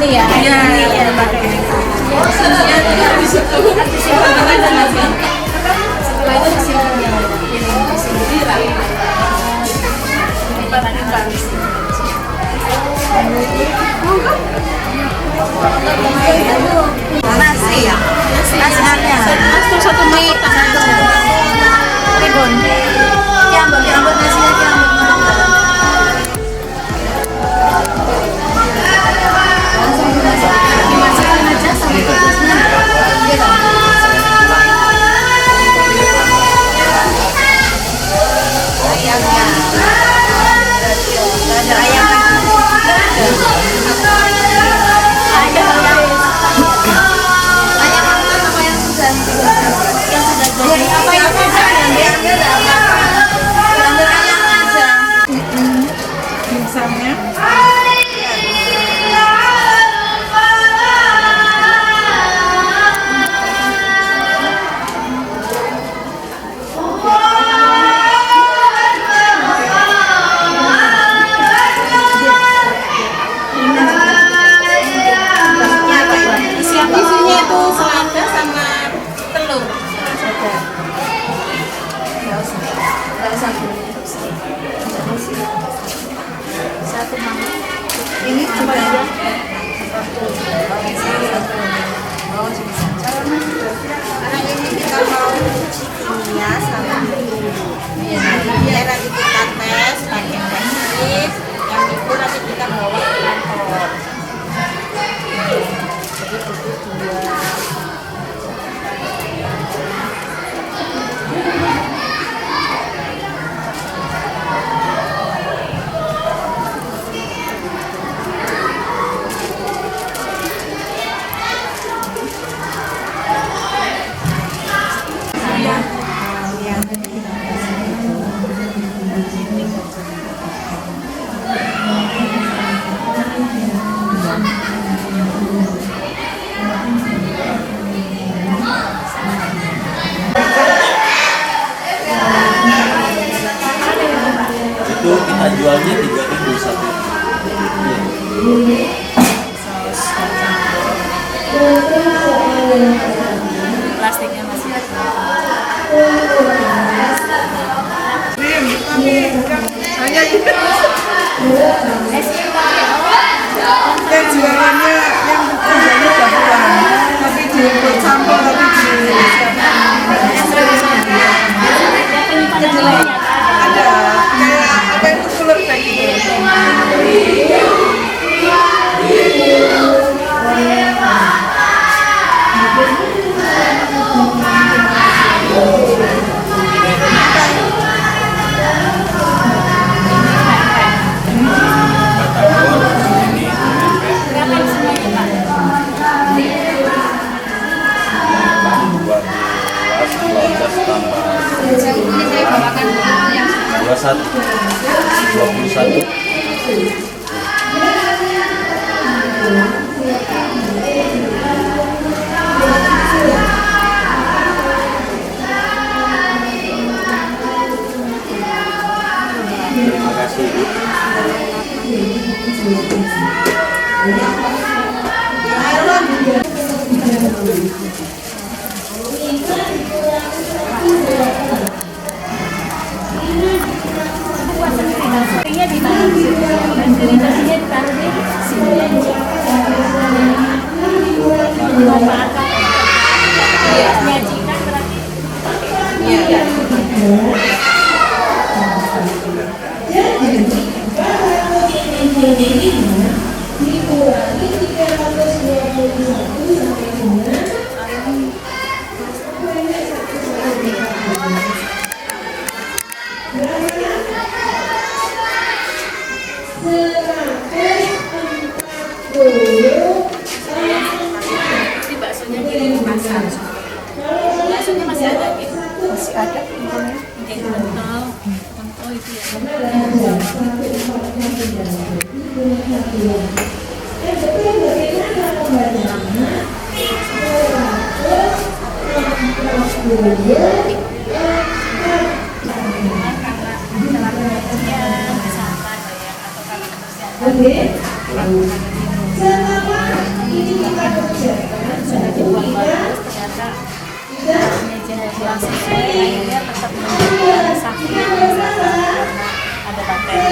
ini ya. Iya, iya pakai itu. Ya, di situ disimpan aja nanti. Setelah itu disimpan di sini rapi. Disimpan. Nasi ya. Nasinya. Satu mie satu. Ribon. Kiambon nasinya kiambon. Dimasukkan aja sampai kubusnya. Ayamnya. Ada ayam lagi. Ayam apa yang sudah? Yang sudah jadi. Apa yang sudah? Yang ada apa? Ambil ayam aja. Dimsumnya. Isinya itu selada sama telur. Satu mama. Ini cuma aja. Karena ini kita mau cicinya sama biar nanti kita tes pakai teknis yang itu nanti kita bawa ke kantor. Jadi itu dua. Itu kita jualnya 3.000 satu. Plastiknya masih ada. Hanya yang jualannya yang kerjanya gabungan, tapi dibuat sampel tapi ada kayak apa itu cooler bag gitu. Ini saya bawakan yang 21. Terima kasih, Bu. Nasinya di mana? Nasinya ditaruh di sini aja. Nyajikan berarti. Iya. Ini baksonya dimasak. Baksonya masih ada gitu. Masih ada infonya. Kayak pentol. Pentol itu ya. Oke. kurang sesuai akhirnya tetap menjadi sakit karena ada bakteri.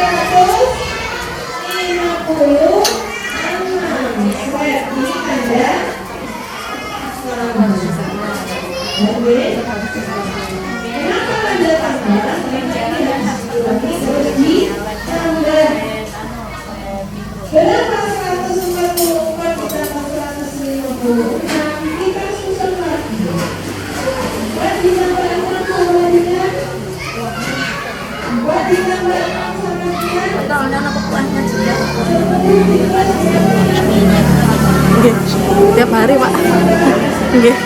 Tiap hari Pak. Nggih.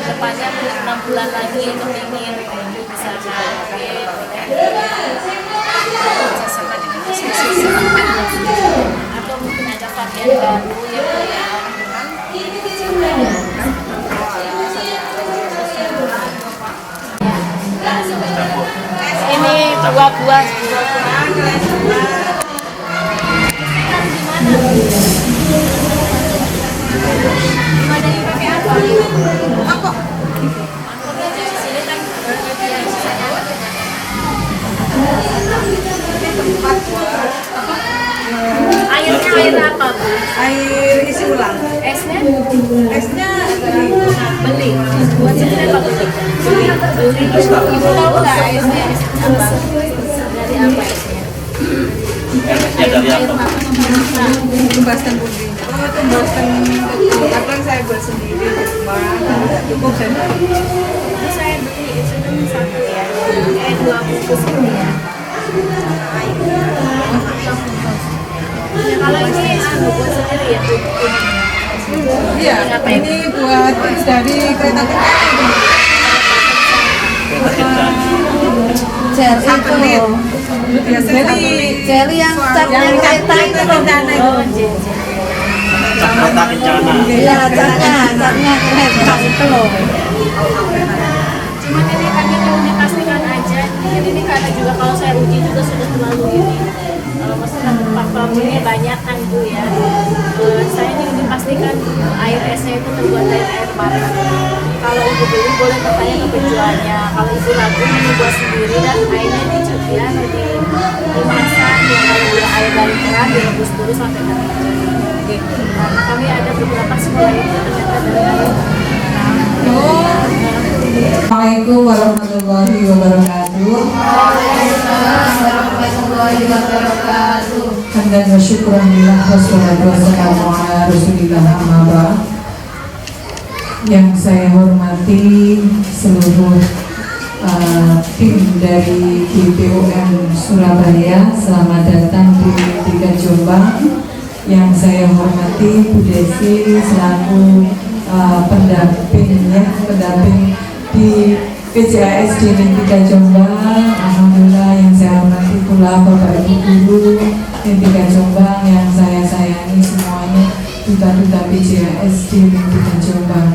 Depannya 6 bulan lagi kepingin bisa atau mungkin ada varian baru ini buah-buah gimana dipakai apa? Aku airnya air apa Bu? Air isi ulang. Esnya? Esnya Beli. Buat sendiri apa beli? Beli. Ibu tahu nggak esnya apa? Dari apa esnya? Esnya dari apa? tumbasan puding. Oh, tumbasan betul. Kadang saya buat sendiri di rumah. Cukup saya beli. Ini saya beli itu satu ya. 2 bungkus ini ya. Ya kalau ini buat sendiri ya pudingnya. Iya, ini buat dari kereta kencana. Jelly itu. Jadi Jelly yang catnya kereta itu loh. Oh, jeje. Kereta kencana. Iya, catnya kereta itu loh. Cuman ini kan ini dipastikan aja. Ini karena juga kalau saya uji juga sudah terlalu ini. Maksudnya faktornya banyak kan Bu ya. Saya ini dipastikan air esnya itu terbuat dari air mata. Kalau ibu beli boleh bertanya ke penjualnya. Kalau ibu ragu ini buat sendiri dan airnya dimasak ya, kalau air dari keran direbus dulu sampai kering. Karena kami ada beberapa sekolah itu ternyata dari air. Assalamualaikum warahmatullahi wabarakatuh. Hamdan wa syukran lillah wassalatu wassalamu ala rasulillah amma ba'd. Yang saya hormati seluruh tim dari BPOM Surabaya, selamat datang di Tiga Jombang. Yang saya hormati Bu Desi selaku pendamping di PJAS di Tiga Jombang. Alhamdulillah. Yang saya hormati pula Bapak Ibu Guru di Tiga Jombang, yang saya sayangi semuanya duta-duta PJAS di Tiga Jombang.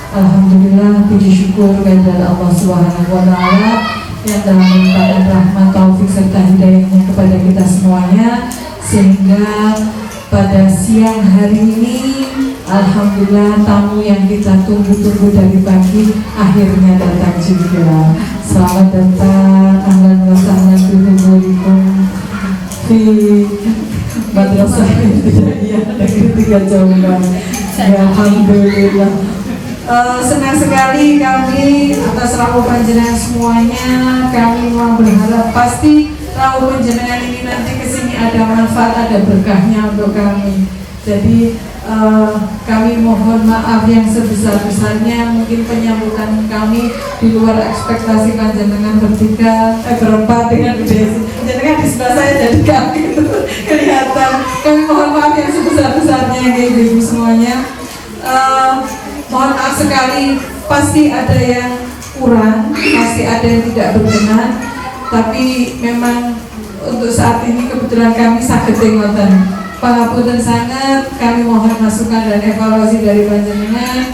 Alhamdulillah, puji syukur kehadirat Allah Subhanahu wa Ta'ala yang telah melimpahkan rahmat, taufik serta hidayahnya kepada kita semuanya, sehingga pada siang hari ini alhamdulillah tamu yang kita tunggu-tunggu dari pagi akhirnya datang juga. Selamat datang, ahlan wa sahlan bikum di Madrasah Ibtidaiyah Negeri Tiga Jombang. Ya, alhamdulillah. Senang sekali kami atas rawuh panjenengan semuanya. Kami mau berharap pasti rawuh panjenengan ini nanti kesini ada manfaat, ada berkahnya untuk kami. Jadi kami mohon maaf yang sebesar-besarnya. Mungkin penyambutan kami di luar ekspektasi panjenengan berempat dengan Desi. Jenengan di sebelah saya jadi kami kelihatan. Kami mohon maaf yang sebesar-besarnya ibu-ibu semuanya. Mohon maaf sekali, pasti ada yang kurang, pasti ada yang tidak berkenan. Tapi memang untuk saat ini kebetulan kami sakit ngoten. Pangapunten sangat, kami mohon masukan dan evaluasi dari panjenengan.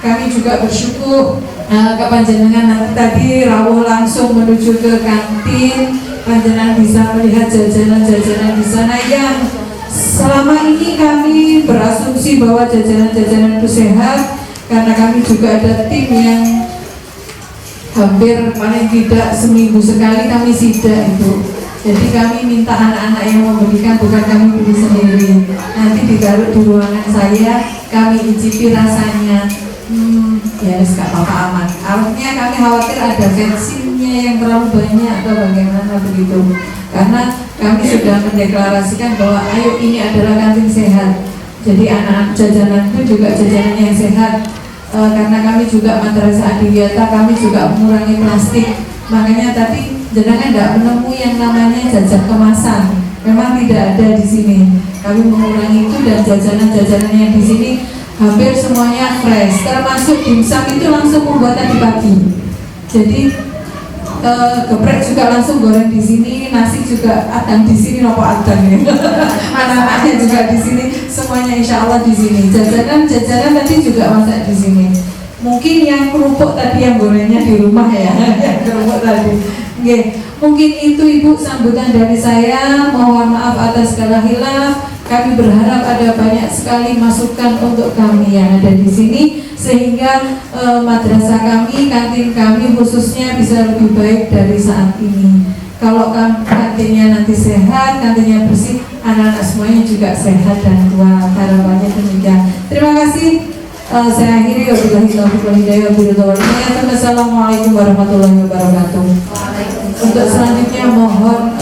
Kami juga bersyukur ke panjenengan tadi rawuh langsung menuju ke kantin. Panjenengan bisa melihat jajanan-jajanan di sana yang selama ini kami berasumsi bahwa jajanan-jajanan itu sehat, karena kami juga ada tim yang hampir paling tidak seminggu sekali kami sidak itu. Jadi kami minta anak-anak yang memberikan, bukan kami beli sendiri. Nanti ditaruh di ruangan saya, kami icipi rasanya. Ya gak apa-apa, aman. Artinya kami khawatir ada bensinnya yang terlalu banyak atau bagaimana begitu. Karena kami sudah mendeklarasikan bahwa ayo ini adalah kantin sehat. Jadi anak-anak jajanan itu juga jajanan yang sehat. Karena kami juga Madrasah Adiyata, kami juga mengurangi plastik. Makanya tadi jenengan tidak menemui yang namanya jajan kemasan. Memang tidak ada di sini. Kami mengurangi itu, dan jajanan-jajanan yang di sini hampir semuanya fresh. Termasuk dimsum itu langsung pembuatan di pagi. Jadi geprek juga langsung goreng di sini, nasi juga adang di sini, nopo adang ya. Anak-anaknya juga di sini, semuanya insya Allah di sini. Jajanan tadi juga masak di sini. Mungkin yang kerupuk tadi yang gorengnya di rumah ya, yang kerupuk tadi. Oke, mungkin itu Ibu sambutan dari saya. Mohon maaf atas segala hilaf. Kami berharap ada banyak sekali masukan untuk kami yang ada di sini, sehingga madrasah kami, kantin kami khususnya bisa lebih baik dari saat ini. Kalau kantinnya nanti sehat, kantinnya bersih, anak-anak semuanya juga sehat dan kuat. Harapannya demikian. Terima kasih. Saya akhiri. Wabillahi taufiq wal hidayah. Wassalamualaikum warahmatullahi wabarakatuh. Untuk selanjutnya mohon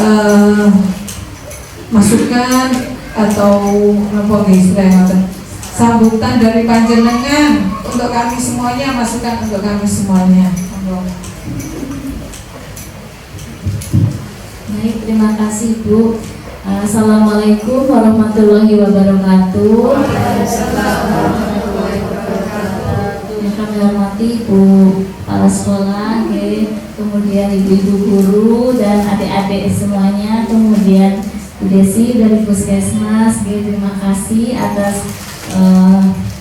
masukan atau apa istilahnya, sambutan dari panjenengan untuk kami semuanya, masukan untuk kami semuanya. Baik, terima kasih Bu. Assalamualaikum warahmatullahi wabarakatuh. Yang kami hormati Bu kepala sekolah, kemudian ibu-ibu guru dan adik-adik semuanya, kemudian Bu Desi dari Puskesmas, terima kasih atas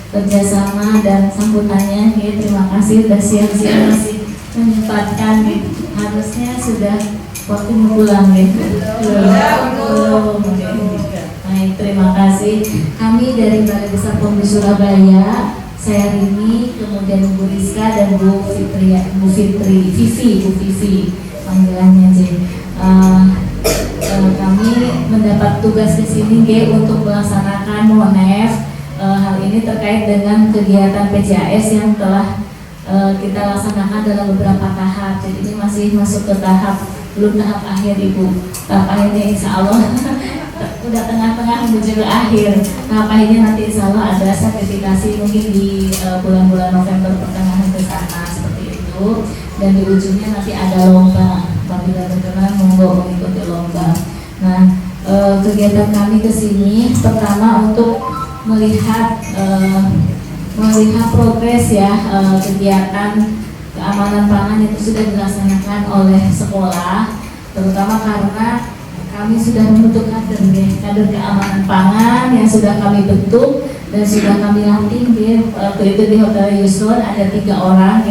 kerjasama dan sambutannya. Terima kasih sudah siang-siang masih menyempatkan. Harusnya sudah waktu mau pulang belum. Baik, terima kasih. Kami dari Balai Besar Pemudi Surabaya, saya Rini, kemudian Bu Rizka dan Bu Vivi panggilannya J. Kami mendapat tugas di sini untuk melaksanakan MONEF. Hal ini terkait dengan kegiatan PJAS yang telah kita laksanakan dalam beberapa tahap. Jadi ini masih masuk ke belum tahap akhir Ibu. Tahap akhirnya insya Allah udah tengah-tengah menuju ke akhir. Tahap akhirnya nanti insya Allah ada sertifikasi mungkin di bulan-bulan November pertengahan ke sana seperti itu. Dan di ujungnya nanti ada lomba. Apabila berkenan monggo mengikuti lomba. Nah, kegiatan kami ke sini pertama untuk melihat progres ya, kegiatan keamanan pangan itu sudah dilaksanakan oleh sekolah, terutama karena kami sudah membentuk kader keamanan pangan yang sudah kami bentuk dan sudah kami latih. Waktu itu di Hotel Yusron ada 3 orang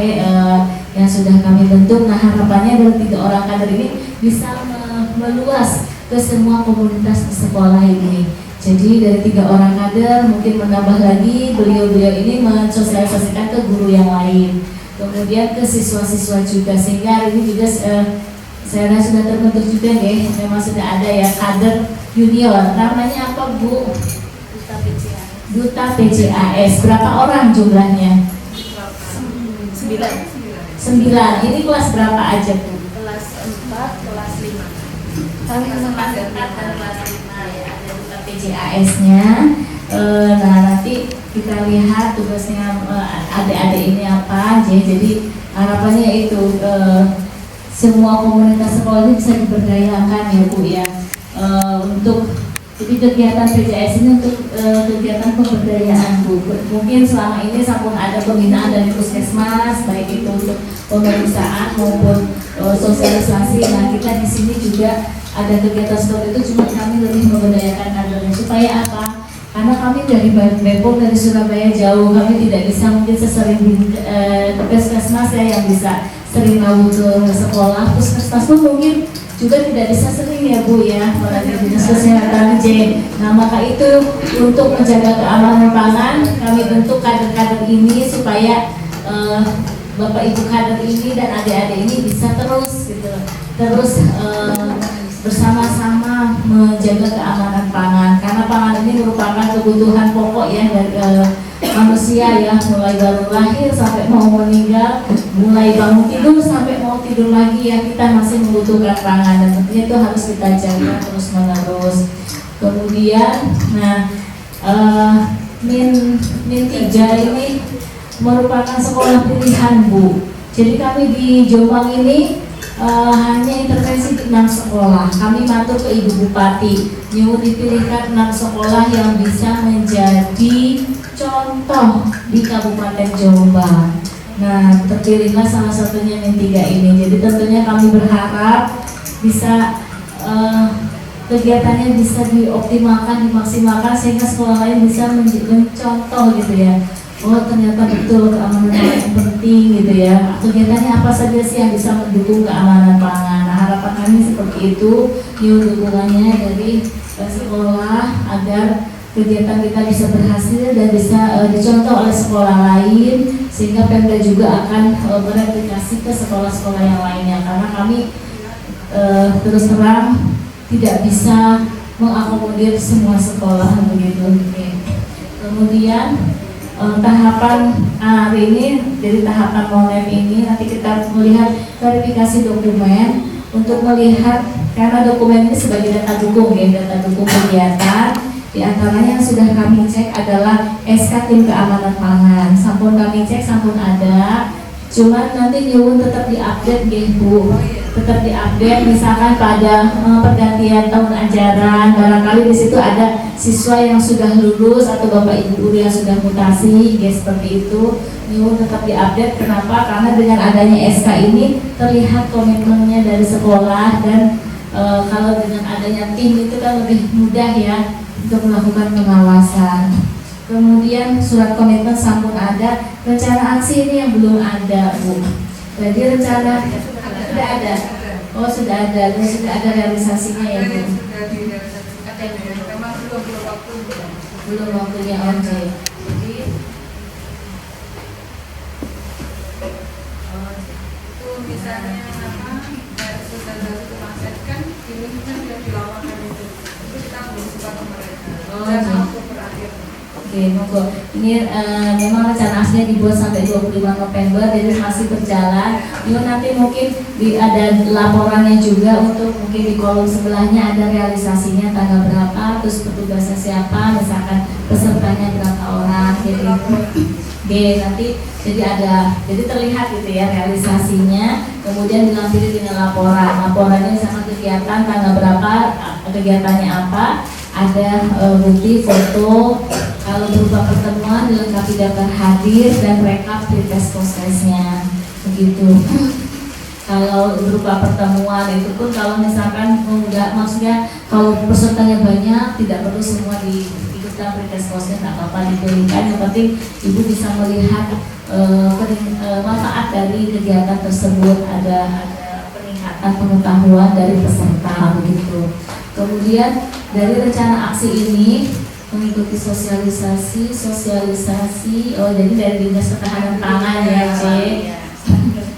yang sudah kami bentuk. Nah, harapannya dari 3 orang kader ini bisa meluas ke semua komunitas di sekolah ini. Jadi dari 3 orang kader mungkin menambah lagi, beliau-beliau ini mensosialisasikan ke guru yang lain, kemudian ke siswa-siswa juga, sehingga hari ini juga saya sudah terbentuk juga memang sudah ada ya kader junior. Namanya apa Bu? Duta PJAS. Berapa orang jumlahnya? 9. Ini kelas berapa aja Bu? Kelas 4, kelas 5. Kami kelas 4 dan kelas 5 ya, ada Duta PJAS-nya. Nah nanti kita lihat tugasnya adik-adik ini apa aja. Jadi harapannya itu semua komunitas sekolah ini bisa diberdayakan ya Bu ya. Untuk jadi kegiatan PJS ini untuk kegiatan pemberdayaan Bu. Mungkin selama ini sampun ada pembinaan dari puskesmas, baik itu untuk pemeriksaan maupun sosialisasi. Nah kita di sini juga ada kegiatan seperti itu, cuma kami lebih memberdayakan kadernya. Supaya apa? Karena kami dari Bepom, dari Surabaya jauh, kami tidak bisa mungkin sesering puskesmas ya yang bisa sering tahu ke sekolah. Puskesmas pun mungkin juga tidak bisa sering ya Bu ya, melalui dinas kesehatan J. Nah maka itu untuk menjaga keamanan pangan, kami bentuk kader-kader ini supaya Bapak Ibu kader ini dan adik-adik ini bisa terus gitu, bersama-sama menjaga keamanan pangan, karena pangan ini merupakan kebutuhan pokok ya dari manusia ya, mulai baru lahir sampai mau meninggal, mulai bangun tidur sampai mau tidur lagi ya, kita masih membutuhkan pangan dan tentunya itu harus kita jaga terus menerus. Kemudian min 3 ini merupakan sekolah pilihan Bu. Jadi kami di Jombang ini hanya intervensi di 6 sekolah. Kami matur ke Ibu Bupati, nyuwun dipilihkan 6 sekolah yang bisa menjadi contoh di Kabupaten Jombang. Nah, terpilihlah salah satunya min 3 ini. Jadi tentunya kami berharap bisa kegiatannya bisa dioptimalkan, dimaksimalkan sehingga sekolah lain bisa mencontoh gitu ya. Oh ternyata betul keamanan pangan yang penting gitu ya. Kegiatannya apa saja sih yang bisa mendukung keamanan pangan? Nah, harapan kami seperti itu, dukungannya dari sekolah agar kegiatan kita bisa berhasil dan bisa dicontoh oleh sekolah lain, sehingga Pemda juga akan mereplikasi ke sekolah-sekolah yang lainnya. Karena kami terus terang tidak bisa mengakomodir semua sekolah begitu. Kemudian tahapan hari ini, dari tahapan monem ini nanti kita melihat verifikasi dokumen untuk melihat, karena dokumen ini sebagai data dukung ya, data dukung kegiatan. Di antaranya yang sudah kami cek adalah SK tim keamanan pangan, sampun kami cek, sampun ada. Cuman nanti nyuwun tetap diupdate ya Bu, tetap diupdate. Misalkan pada pergantian tahun ajaran, barangkali di situ ada siswa yang sudah lulus atau bapak ibu guru yang sudah mutasi, ya seperti itu. Nyuwun tetap diupdate. Kenapa? Karena dengan adanya SK ini terlihat komitmennya dari sekolah, dan kalau dengan adanya tim itu kan lebih mudah ya untuk melakukan pengawasan. Kemudian surat komitmen sampun ada, rencana aksi ini yang belum ada Bu. Jadi rencana sudah ada. Oh sudah ada, dan sudah ada realisasinya ya Bu. Belum waktunya oke. Jadi itu misalnya sudah dari kemarin kan ini kan sudah dilakukan itu kita belum suka ke mereka. Dan waktu berakhir. Oke, monggo. Ini memang rencana aslinya dibuat sampai 25 November, jadi masih berjalan. Ini nanti mungkin ada laporannya juga, untuk mungkin di kolom sebelahnya ada realisasinya tanggal berapa, terus petugasnya siapa, misalkan pesertanya berapa orang, jadi nanti jadi terlihat gitu ya realisasinya. Kemudian dilampiri dengan laporannya misalkan kegiatan tanggal berapa, kegiatannya apa, ada bukti foto. Kalau berupa pertemuan dilengkapi daftar hadir dan rekap pretest postesnya, begitu. Kalau berupa pertemuan itu pun kalau misalkan enggak, maksudnya kalau pesertanya banyak tidak perlu semua diikutkan pretest postnya, tak apa-apa dipilihkan. Yang penting ibu bisa melihat manfaat dari kegiatan tersebut, ada peningkatan pengetahuan dari peserta begitu. Kemudian dari rencana aksi ini mengikuti sosialisasi, oh jadi dari Dinas Ketahanan Pangan ya C.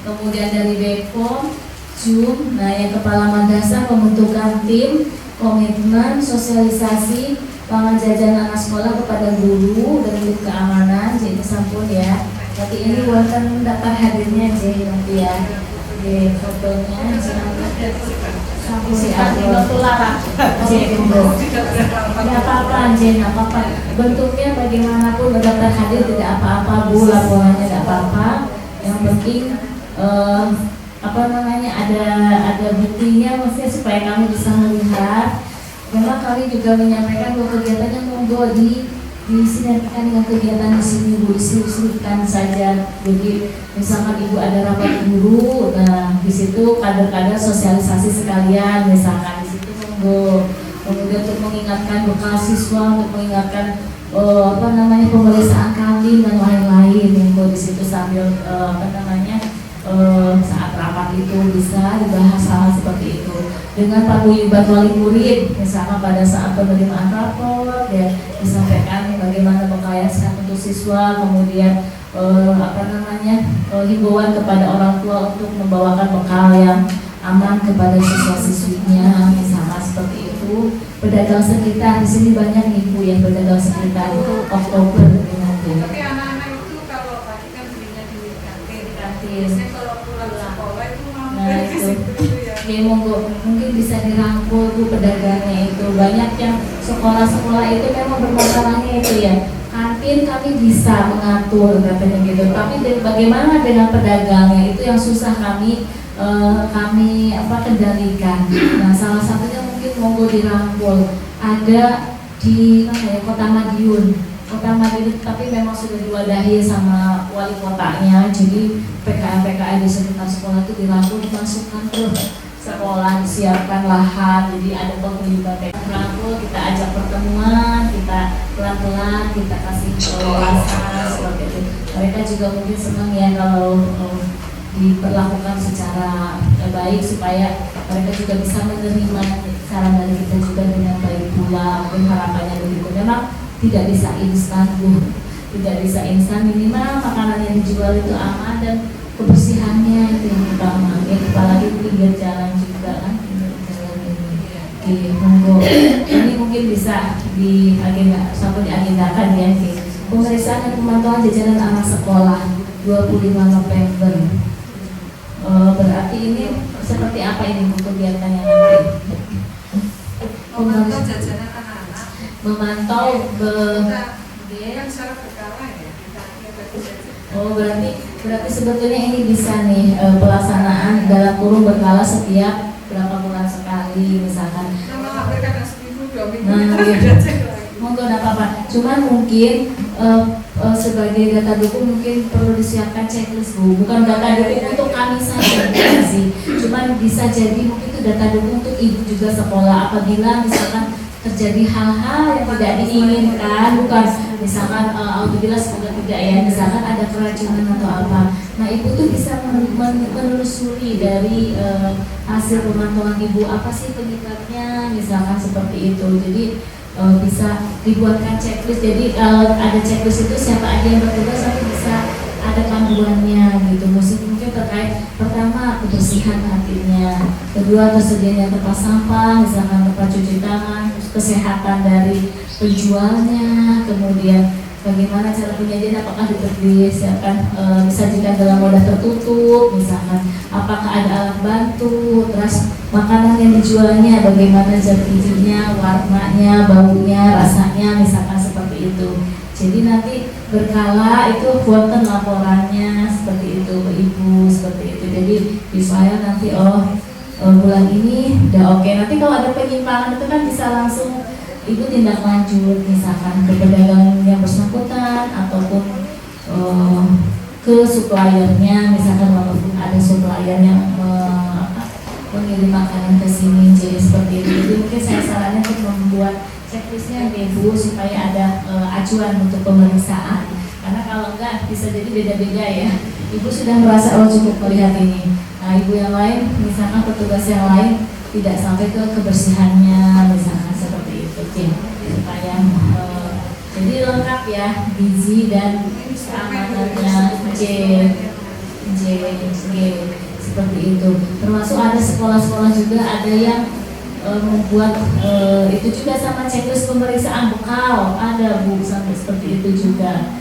Kemudian dari Bepom, JUM, nah yang Kepala Madrasah pembentukan tim, komitmen, sosialisasi, pangan jajan anak sekolah kepada guru dan unit keamanan, jadi sampun ya. Tapi ini buatan daftar hadirnya J nanti ya. Oke, fotonya Sampai tertular. Tidak apa-apa, Jen, apa-apa. Bentuknya bagaimanapun daftar hadir tidak apa-apa, Bu, laporannya tidak apa-apa. Yang penting ada buktinya, maksudnya supaya kami bisa melihat. Memang kami juga menyampaikan bahwa kegiatannya monggo disinergikan dengan kegiatan di sini, Bu, diseluruhkan saja. Jadi misalkan Ibu ada rapat guru, nah di situ kader-kader sosialisasi sekalian, misalkan di situ monggo. Kemudian untuk mengingatkan bekal siswa, untuk mengingatkan pemeriksaan kami dan lain-lain, monggo di situ sambil saat rapat itu bisa dibahas hal seperti itu dengan paguyuban wali murid, misalkan pada saat penerimaan rapor ya disampaikan bagaimana bekal yang sehat untuk siswa, kemudian himbauan kepada orang tua untuk membawakan bekal yang aman kepada siswa-siswinya, misalkan seperti itu. Pedagang sekitar di sini banyak nih Bu yang pedagang sekitar itu Oktober nanti. Tapi anak-anak itu kalau tadi kan belinya di kantin. Biasanya kalau pulang sekolah itu nah itu ya. ya monggo mungkin bisa dirangkul Bu pedagangnya itu. Banyak yang sekolah-sekolah itu memang bermasalahnya itu ya, kantin kami bisa mengatur katanya gitu, tapi bagaimana dengan pedagangnya itu yang susah kami kendalikan. Nah salah satunya mungkin monggo dirangkul, ada di Kota Madiun tapi memang sudah diwadahi sama wali kotanya, jadi PKL di sekitar sekolah itu dirangkul, dimasukkan ke sekolah, disiapkan lahan, jadi ada pengelibat dirangkul, kita ajak pertemuan, kita pelan-pelan kita kasih wawasan seperti itu. Mereka juga mungkin senang ya kalau diperlakukan secara baik supaya mereka juga bisa menerima saran dari kita juga dengan baik pula. Mungkin harapannya begitu. Memang tidak bisa instan Bu, tidak bisa instan, minimal makanan yang dijual itu aman dan kebersihannya itu yang utama ya, apalagi pinggir jalan juga kan, pinggir jalan ini. Oke, monggo ini mungkin bisa diagendakan ya, pemeriksaan dan pemantauan jajaran anak sekolah 25 November. Berarti ini seperti apa ini Bu kegiatannya nanti? Memantau jajanan anak-anak. Memantau Kan secara berkala ya. Oh berarti sebetulnya ini bisa nih pelaksanaan dalam kurun berkala setiap berapa bulan sekali misalkan. Nama mereka seminggu 2 minggu Nah, kita sudah cek lagi. Monggo enggak apa-apa. Cuman mungkin sebagai data dukung mungkin perlu disiapkan checklist Bu. Bukan data dukung untuk kami saja sih. Cuman bisa jadi mungkin itu data dukung untuk ibu juga sekolah apabila misalkan terjadi hal-hal yang tidak diinginkan, bukan misalkan apabila semoga tidak ya, misalkan ada keracunan atau apa. Nah ibu tuh bisa menelusuri dari hasil pemantauan ibu apa sih penyebabnya, misalkan seperti itu. Jadi bisa dibuatkan checklist. Jadi ada checklist itu siapa aja yang bertugas nanti bisa ada panduannya gitu. Mungkin terkait pertama kebersihan kantinnya, kedua tersedianya tempat sampah, misalkan tempat cuci tangan, kesehatan dari penjualnya, kemudian bagaimana cara penyajian, apakah disiapkan disajikan dalam wadah tertutup, misalkan apakah ada alat bantu, terus makanan yang dijualnya bagaimana zat gizinya, warnanya, baunya, rasanya, misalkan seperti itu. Jadi nanti berkala itu buatan laporannya seperti itu ke ibu, seperti itu. Jadi visualnya nanti bulan ini udah oke. Nanti kalau ada penyimpangan itu kan bisa langsung ibu tindak lanjut, misalkan ke pedagang yang bersangkutan ataupun ke suppliernya, misalkan walaupun ada supplier yang mengirim makanan ke sini, jadi seperti itu. Jadi mungkin saya sarannya untuk membuat checklistnya ibu supaya ada acuan untuk pemeriksaan. Karena kalau enggak bisa jadi beda-beda ya. Ibu sudah merasa cukup melihat ini. Nah ibu yang lain, misalkan petugas yang lain tidak sampai ke kebersihannya, misalkan seperti itu ya. Supaya jadi lengkap ya, gizi dan keamanannya J seperti itu. Termasuk ada sekolah-sekolah juga ada yang membuat itu juga sama checklist pemeriksaan bekal, ada Bu sampai seperti itu juga.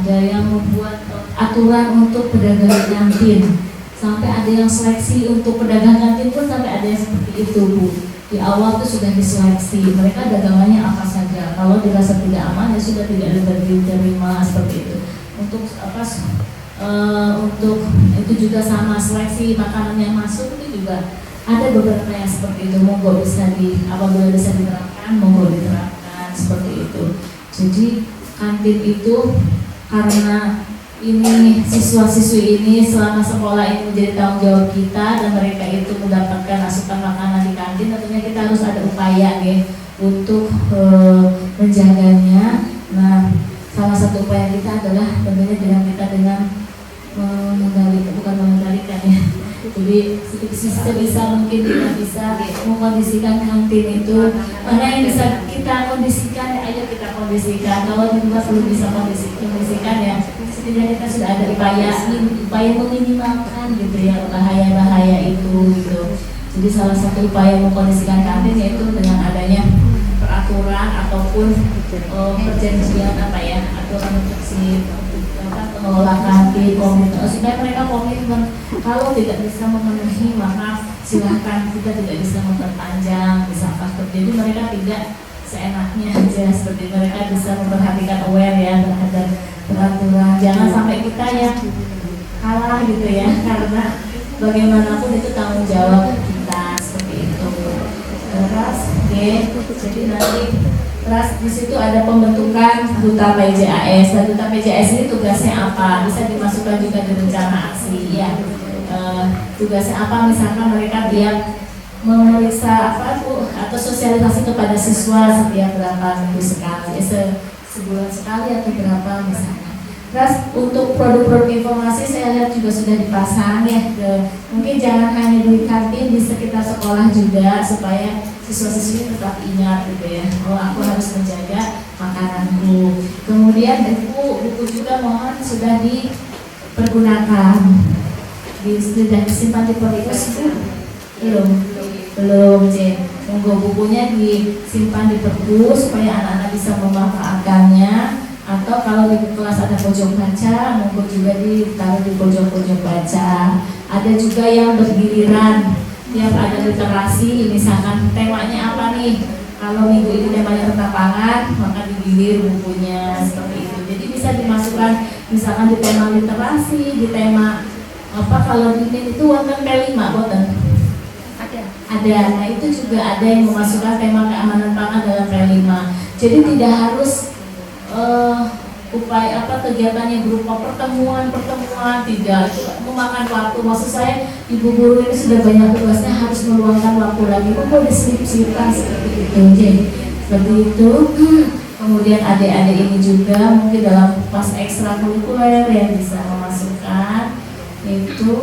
Ada yang membuat aturan untuk pedagang kantin sampai ada yang seleksi untuk pedagang kantin pun sampai ada yang seperti itu Bu. Di awal tuh sudah diseleksi, mereka dagangannya apa saja. Kalau dirasa tidak aman ya sudah tidak diterima seperti itu. Untuk untuk itu juga sama, seleksi makanan yang masuk itu juga ada beberapa yang seperti itu. Monggo bisa apabila bisa diterapkan, monggo diterapkan seperti itu. Jadi kantin itu karena ini siswa-siswi ini selama sekolah ini menjadi tanggung jawab kita dan mereka itu mendapatkan asupan makanan di kantin, tentunya kita harus ada upaya nih untuk menjaganya. Nah, salah satu upaya kita adalah tentunya dengan bukan mengendalikan ya. Jadi sebisa mungkin kita bisa mengkondisikan kantin itu mana yang bisa kita kondisikan, ya ayo kita kondisikan. Kalau di luar belum bisa kondisikan ya setidaknya kita sudah ada upaya meminimalkan gitu ya bahaya itu gitu. Jadi salah satu upaya mengkondisikan kantin yaitu dengan adanya peraturan ataupun perjanjian aturan untuk si pengelola kantin supaya mereka komitmen. Kalau tidak bisa memenuhi maka silahkan, kita tidak bisa memperpanjang misalkan. Jadi mereka tidak seenaknya aja, seperti mereka bisa memperhatikan aware ya terhadap peraturan. Jangan sampai kita yang kalah gitu ya, karena bagaimanapun itu tanggung jawab kita seperti itu. Terus jadi nanti terus di situ ada pembentukan duta PJAS. Dan duta PJAS ini tugasnya apa? Bisa dimasukkan juga di rencana aksi ya. Tugasnya apa? Misalkan mereka dia memeriksa atau sosialisasi kepada siswa setiap berapa minggu sekali, sebulan sekali atau berapa misalnya. Terus untuk produk-produk informasi saya lihat juga sudah dipasang ya. Mungkin jangan hanya di kantin, di sekitar sekolah juga supaya siswa-siswi tetap ingat gitu ya. Oh, aku harus menjaga makananku. Kemudian buku juga mohon sudah dipergunakan. Sudah disimpan di perpus belum monggo bukunya disimpan di perpus supaya anak-anak bisa memanfaatkannya. Atau kalau di kelas ada pojok baca, monggo juga ditaruh di pojok-pojok baca. Ada juga yang bergiliran, tiap ada literasi, misalkan temanya apa nih? Kalau minggu ini temanya tentang pangan, maka digilir bukunya seperti itu. Jadi bisa dimasukkan misalkan di tema literasi, di tema kalau di itu wonten P5 wonten. Ada. Nah, itu juga ada yang memasukkan tema keamanan pangan dalam P5. Jadi tidak harus upaya kegiatannya berupa pertemuan tidak memakan waktu. Maksud saya ibu guru ini sudah banyak tugasnya, harus meluangkan waktu lagi. Kok diselip-selipkan seperti itu, seperti itu. Kemudian adik-adik ini juga mungkin dalam kelas ekstrakurikuler yang bisa memasukkan itu.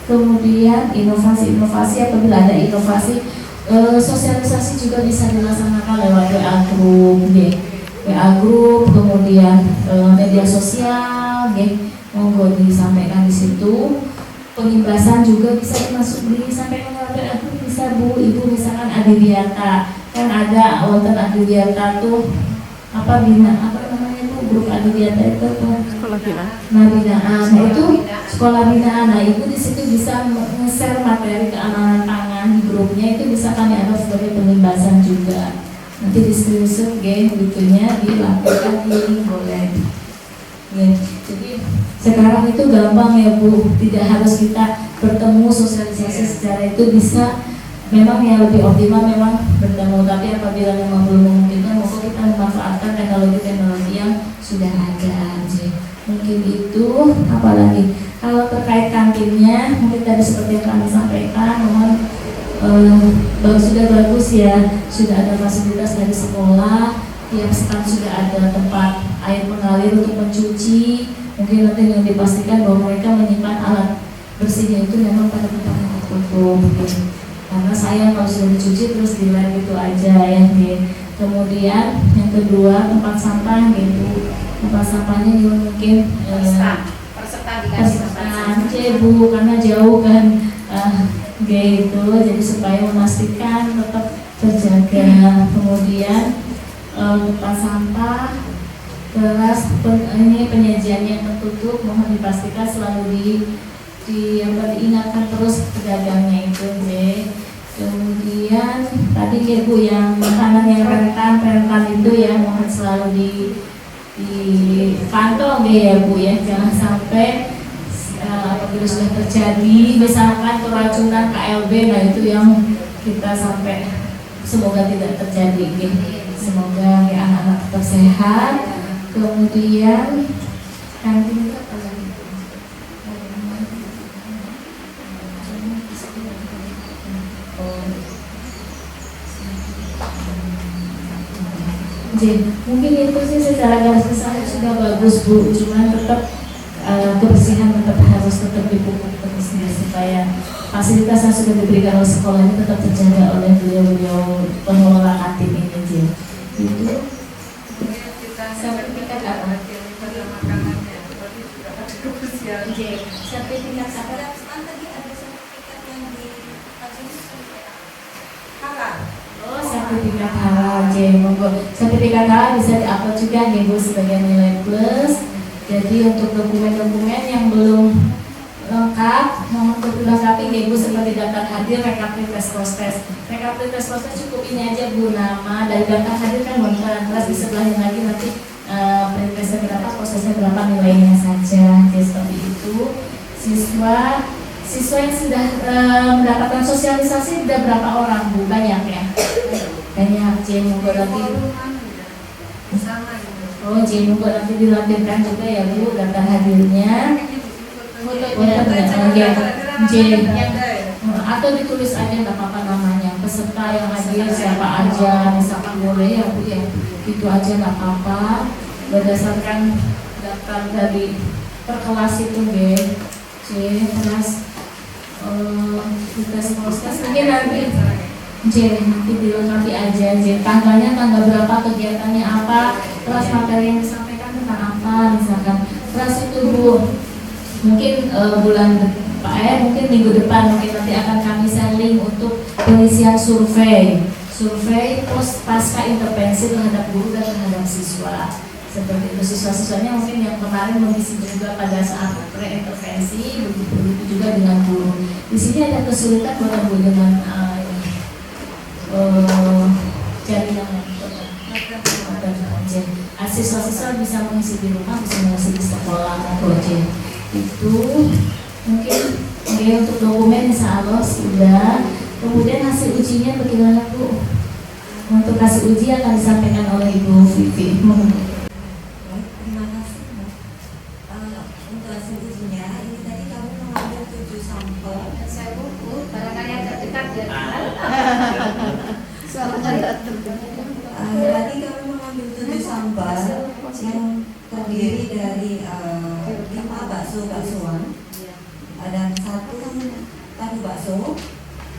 Kemudian inovasi apabila ada inovasi, sosialisasi juga bisa dilaksanakan lewat WA group, kemudian media sosial, monggo disampaikan di situ. Pengimbasan juga bisa disampaikan lewat WA group, bisa Bu, Ibu misalkan Adiwiata, kan ada wonten Adiwiata tuh grup Adiwiata itu sekolah binaan. Nah itu sekolah binaan. Nah itu di situ bisa nge-share materi keamanan pangan di grupnya, itu bisa kami anggap sebagai pengimbasan juga. Nanti di screenshot bukunya dilakukan ini boleh. Jadi sekarang itu gampang ya Bu, tidak harus kita bertemu sosialisasi secara itu, bisa memang yang lebih optimal memang bertemu, tapi apabila memang belum memungkinkan maka kita memanfaatkan teknologi yang sudah ada. Mungkin itu. Apalagi kalau terkait kantinnya, mungkin tadi seperti yang kami sampaikan, mohon sudah bagus ya, sudah ada fasilitas dari sekolah, tiap stand sudah ada tempat air mengalir untuk mencuci. Mungkin nanti yang dipastikan bahwa mereka menyimpan alat bersihnya itu memang pada tempat yang tertutup. Karena saya kalau sudah dicuci terus di lab itu aja ya. Kemudian yang kedua tempat sampah tempat sampahnya juga mungkin persetan Bu, karena jauh kan gitu, jadi supaya memastikan tetap terjaga. Kemudian tempat sampah, terus ini penyajiannya tertutup, mohon dipastikan selalu diingatkan terus pedagangnya itu J. Kemudian tadi ya Bu yang makanan yang rentan itu ya mohon selalu dipantau ya Bu ya, jangan sampai apabila sudah terjadi misalkan keracunan KLB, nah itu yang kita sampai semoga tidak terjadi semoga ya anak-anak tetap sehat. Kemudian kantin apa lagi? Mungkin itu sih secara garis besar sudah bagus Bu, cuman tetap kebersihan harus tetap dipupuk terus ya, supaya fasilitas yang sudah diberikan oleh sekolah ini tetap terjaga oleh beliau pengelola kantin ini J. Itu sertifikat apa? J. Sertifikat apa? Tadi ada sertifikat yang di halal. Oh, sertifikat halal J. Sertifikat halal bisa diupload juga nih Bu sebagai nilai plus. Jadi untuk dokumen-dokumen yang belum lengkap, mohon untuk dilengkapi ya Bu, seperti daftar hadir, rekapitulasi proses. Rekapitulasi proses cukup ini aja Bu, nama dari daftar hadir kan lengkap. Terus di sebelahnya lagi nanti prosesnya berapa, prosesnya berapa, nilainya saja. Jadi seperti itu. Siswa yang sudah mendapatkan sosialisasi sudah berapa orang Bu? Banyak ya? Banyak J. Monggo nanti. Oh, J. Monggo nanti dilampirkan juga ya Bu daftar hadirnya. J. Atau ditulis aja nggak apa-apa namanya, peserta yang hadir siapa aja, misalkan boleh ya Bu ya, itu aja nggak apa-apa, berdasarkan daftar dari per kelas itu J. Kelas tugas proses mungkin nanti nanti dilengkapi aja tanggalnya tanggal berapa, kegiatannya apa, terus materi yang disampaikan tentang apa misalkan. Terus itu Bu mungkin mungkin minggu depan mungkin nanti akan kami sharing untuk pengisian survei pasca intervensi terhadap guru dan terhadap siswa. Seperti itu, siswa-siswanya mungkin yang kemarin mengisi juga pada saat pre-intervensi, begitu juga dengan guru. Di sini ada kesulitan buat Bu dengan jaringan siswa-siswa bisa mengisi di rumah, bisa mengisi di sekolah atau itu mungkin untuk dokumen insya Allah sudah. Kemudian hasil ujinya bagaimana Bu? Untuk hasil uji akan disampaikan oleh Ibu Vivi. Terima kasih Bu. Untuk hasil ujinya ini tadi kamu mengambil 7 sampel. Saya buku barangkali agak dekat ya. Tadi kami mengambil 7 sampel yang terdiri dari 5 baksoan dan 1 tahu bakso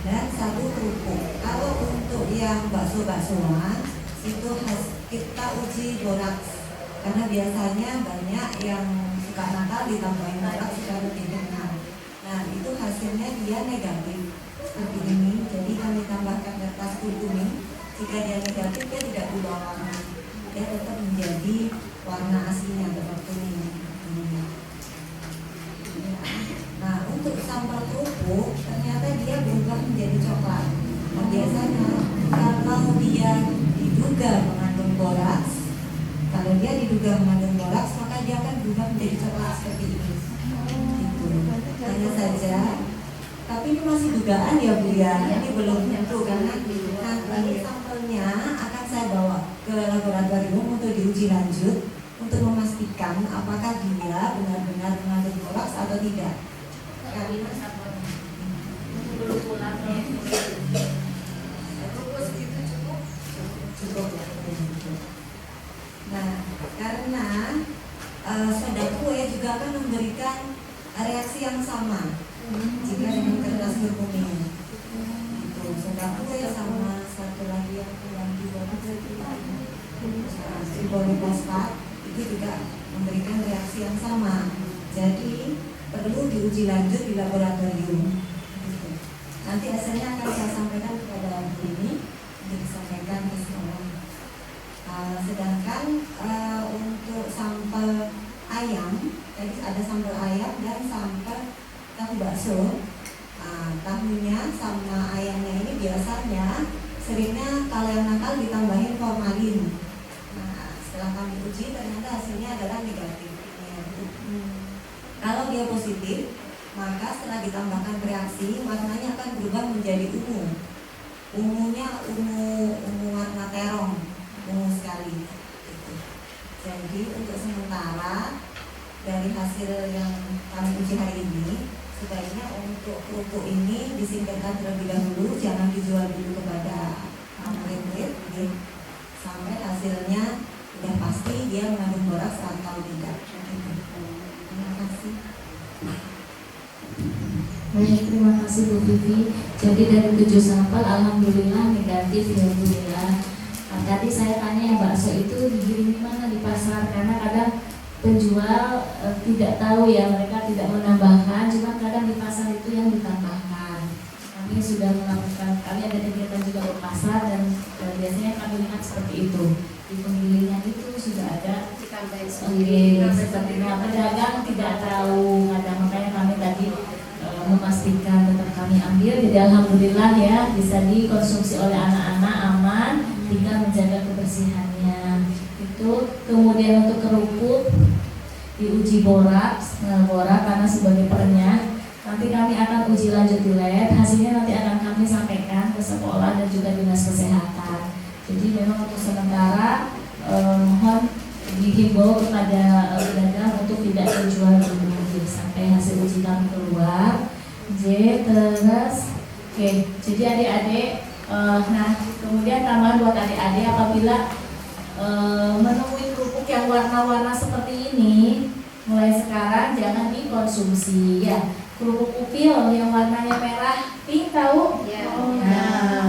dan 1 kerupuk. Kalau untuk yang baksoan itu kita uji boraks karena biasanya banyak yang suka nakal ditambahin boraks supaya lebih kenyal. Nah itu hasilnya dia negatif seperti ini. Jadi kami tambahkan kertas kuning. Jika dia negatif dia tidak berubah warna, dia tetap menjadi warna aslinya tetap kuning. Nah untuk sampel kerupuk ternyata dia berubah menjadi coklat. Nah biasanya kalau dia diduga mengandung boraks, maka dia akan berubah menjadi coklat seperti ini. Gitu. Hanya saja, tapi ini masih dugaan ya Bu ya, ini belum tentu karena nanti sampelnya akan saya bawa ke laboratorium untuk diuji lanjut untuk memastikan apakah dia benar-benar mengandung boraks atau tidak. Cukup ya. Nah, karena soda kue juga akan memberikan reaksi yang sama jika dengan kertas berkuning. Itu soda kue sama satu lagi yang juga fosfat itu juga memberikan reaksi yang sama. Jadi perlu diuji lanjut di laboratorium. Nanti hasilnya akan saya sampaikan kepada Bu ini untuk disampaikan ke sekolah. Sedangkan untuk sampel ayam, tadi ada sampel ayam dan sampel tahu bakso, tahunya sama ayamnya ini biasanya seringnya kalau yang nakal ditambahin formalin. Nah, setelah kami uji ternyata hasilnya adalah negatif. Kalau dia positif, maka setelah ditambahkan reaksi, warnanya akan berubah menjadi ungu. Ungunya ungu warna terong, ungu sekali. Gitu. Jadi untuk sementara dari hasil yang kami uji hari ini, sebaiknya untuk kerupuk ini disingkirkan terlebih dahulu, jangan dijual dulu kepada murid-murid, sampai hasilnya sudah pasti dia mengandung boraks atau tidak. Terima kasih. Baik, terima kasih Bu Vivi. Jadi dari 7 sampel alhamdulillah negatif ya Bu ya. Nah, tadi saya tanya bakso itu dikirim mana di pasar, karena kadang penjual tidak tahu ya, mereka tidak menambahkan, cuma kadang di pasar itu yang ditambahkan. Kami sudah melakukan, kami ada kegiatan juga ke pasar dan biasanya kami lihat seperti itu. Di penggilingan itu sudah ada sepertinya pedagang tidak tahu, kadang makanya kami tadi memastikan tetap kami ambil. Jadi alhamdulillah ya bisa dikonsumsi oleh anak-anak aman, tinggal menjaga kebersihannya. Itu kemudian untuk kerupuk diuji boraks, karena sebagai perenyah. Nanti kami akan uji lanjut di lab, hasilnya nanti akan kami sampaikan ke sekolah dan juga dinas kesehatan. Jadi memang untuk sementara mohon dihimbau kepada pedagang untuk tidak dijual dulu sampai hasil uji kami keluar. Terus oke. Jadi adik-adik, nah kemudian tambahan buat adik-adik apabila menemui kerupuk yang warna-warna seperti ini, mulai sekarang jangan dikonsumsi ya. Kerupuk upil yang warnanya merah pink tahu? Ya. Nah,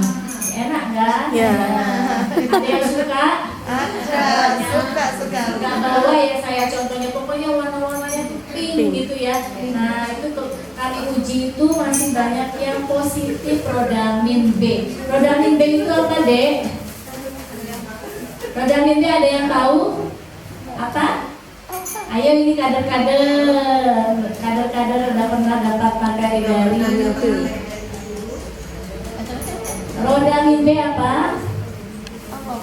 enak kan? Ya. Ada yang suka? Suka. Suka bawa ya, saya contohnya pokoknya warna-warnanya tuh pink gitu ya. Nah itu kami uji itu masih banyak yang positif rodamin B. Rodamin B itu apa Dek? Rodamin B ada yang tahu? Apa? Ayo ini kader-kader udah pernah dapat materi dari rodamin B apa?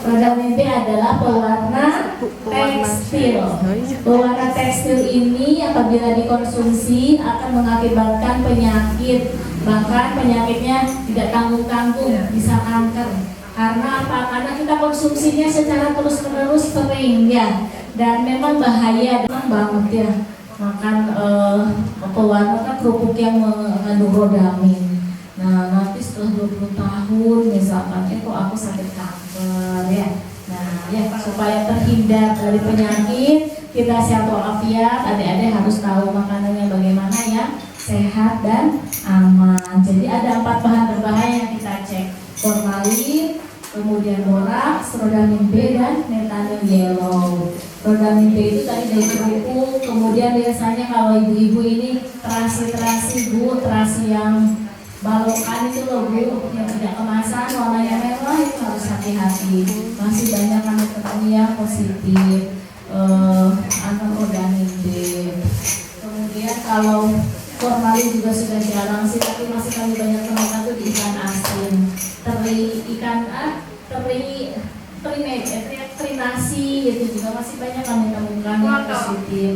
Rodamin B adalah pewarna tekstil. Pewarna tekstil ini apabila dikonsumsi akan mengakibatkan penyakit, bahkan penyakitnya tidak tanggung-tanggung, bisa kanker. Karena apa? Karena kita konsumsinya secara terus-menerus sering ya, dan memang bahaya banget ya makan pewarna kerupuk yang mengandung rodamin. Nah nanti setelah 20 tahun misalkan, kok aku sakit kanker ya. Nah ya supaya terhindar dari penyakit, kita sehat walafiat, adik-adik harus tahu makanannya bagaimana ya, sehat dan aman. Jadi ada 4 bahan berbahaya yang kita cek: formalin, kemudian boraks, rodamin B, dan methanol yellow. Rodamin B itu tadi dari kerupuk, kemudian biasanya kalau ibu-ibu ini terasi Bu, terasi yang balokan itu loh Bu, yang tidak kemasan warnanya merah, itu harus hati-hati. Masih banyak kami ketemu yang positif rodamin B. Kemudian kalau formalin juga sudah jarang sih, tapi masih kami banyak temukan tuh di ikan asin, teri nasi, itu juga masih banyak kami temukan yang positif.